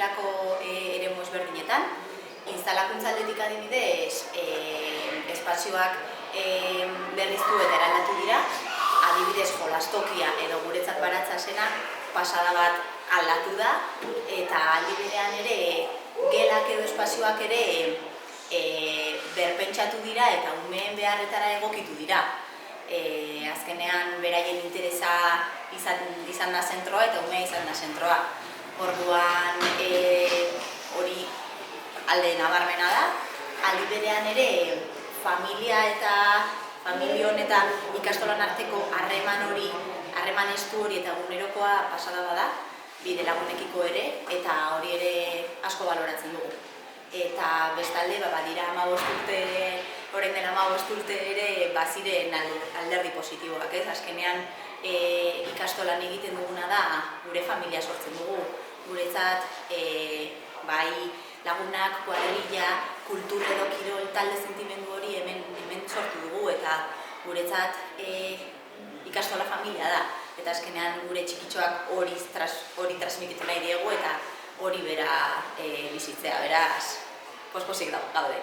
ikasgelarako eremu ezberdinetan. Instalakuntza aldetik adibidez, espazioak berriztu eta eraldatu dira, adibidez jolastokia edo guretzat baratza zena pasada bat aldatu da, eta aldi berean ere gelak edo espazioak ere berpentsatu dira eta umeen beharretara egokitu dira. Azkenean beraien interesa izan da zentroa eta umea izan da zentroa. Orduan hori alde nabarmena da, aldi berean ere familion eta ikastolan arteko harreman estu hori eta egunerokoa pasada bada, bide lagunekiko ere, eta hori ere asko baloratzen dugu. Eta bestalde, badira 15 urte, orain dela 15 urte ere baziren alderdi positiboak, ez? Azkenean ikastolan egiten duguna da, gure familia sortzen dugu. Guretzat, bai lagunak, kuadrilla, kultur edo kirol talde sentimendu hori hemen sortu dugu, eta guretzat ikastola familia da. Eta azkenean gure txikitxoak hori transmititu nahi diegu eta hori bera bizitzea, beraz, pospozik gaude.